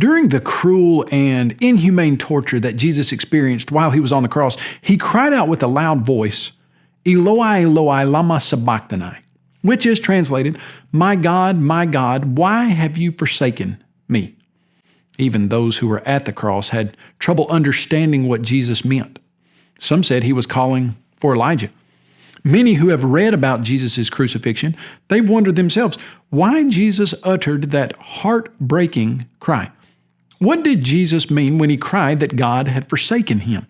During the cruel and inhumane torture that Jesus experienced while he was on the cross, he cried out with a loud voice, Eloi, Eloi, lama sabachthani, which is translated, my God, why have you forsaken me? Even those who were at the cross had trouble understanding what Jesus meant. Some said he was calling for Elijah. Many who have read about Jesus' crucifixion, they've wondered themselves why Jesus uttered that heartbreaking cry. What did Jesus mean when he cried that God had forsaken him?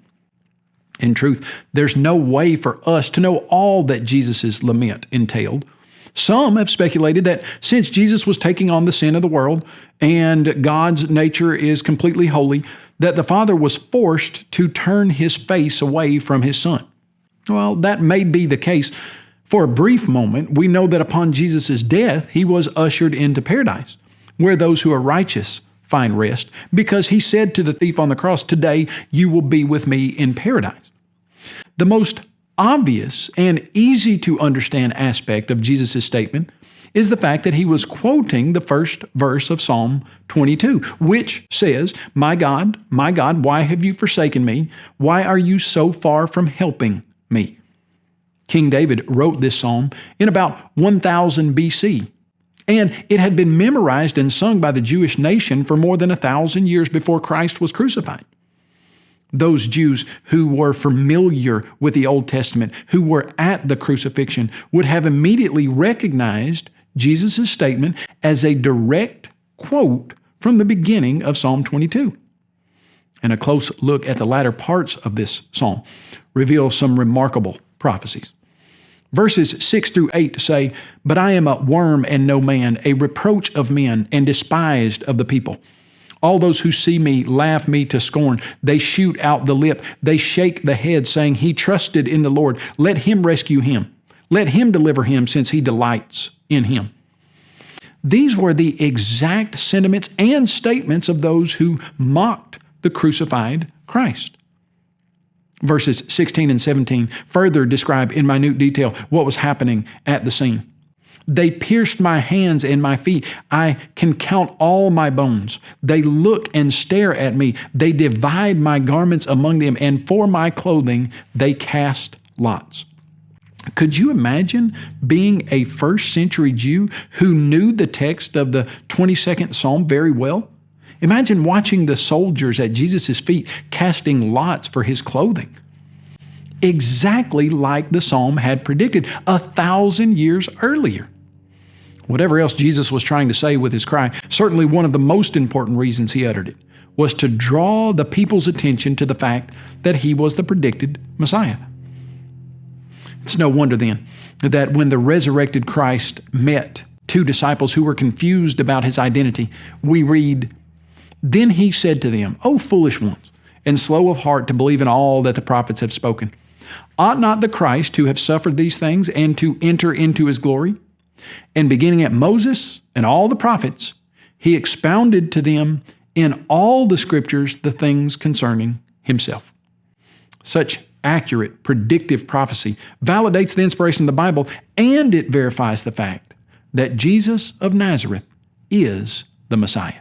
In truth, there's no way for us to know all that Jesus' lament entailed. Some have speculated that since Jesus was taking on the sin of the world and God's nature is completely holy, that the Father was forced to turn his face away from his Son. Well, that may be the case. For a brief moment, we know that upon Jesus' death, he was ushered into paradise, where those who are righteous find rest, because he said to the thief on the cross, today you will be with me in paradise. The most obvious and easy to understand aspect of Jesus' statement is the fact that he was quoting the first verse of Psalm 22, which says, my God, why have you forsaken me? Why are you so far from helping me? King David wrote this psalm in about 1000 BC, and it had been memorized and sung by the Jewish nation for more than 1,000 years before Christ was crucified. Those Jews who were familiar with the Old Testament, who were at the crucifixion, would have immediately recognized Jesus' statement as a direct quote from the beginning of Psalm 22. And a close look at the latter parts of this psalm reveals some remarkable prophecies. Verses 6 through 8 say, but I am a worm and no man, a reproach of men and despised of the people. All those who see me laugh me to scorn. They shoot out the lip. They shake the head, saying, he trusted in the Lord. Let him rescue him. Let him deliver him, since he delights in him. These were the exact sentiments and statements of those who mocked the crucified Christ. Verses 16 and 17 further describe in minute detail what was happening at the scene. They pierced my hands and my feet. I can count all my bones. They look and stare at me. They divide my garments among them, and for my clothing they cast lots. Could you imagine being a first century Jew who knew the text of the 22nd Psalm very well? Imagine watching the soldiers at Jesus' feet casting lots for his clothing. Exactly like the psalm had predicted 1,000 years earlier. Whatever else Jesus was trying to say with his cry, certainly one of the most important reasons he uttered it was to draw the people's attention to the fact that he was the predicted Messiah. It's no wonder then that when the resurrected Christ met two disciples who were confused about his identity, we read, then he said to them, O foolish ones, and slow of heart to believe in all that the prophets have spoken. Ought not the Christ to have suffered these things and to enter into his glory? And beginning at Moses and all the prophets, he expounded to them in all the scriptures the things concerning himself. Such accurate, predictive prophecy validates the inspiration of the Bible, and it verifies the fact that Jesus of Nazareth is the Messiah.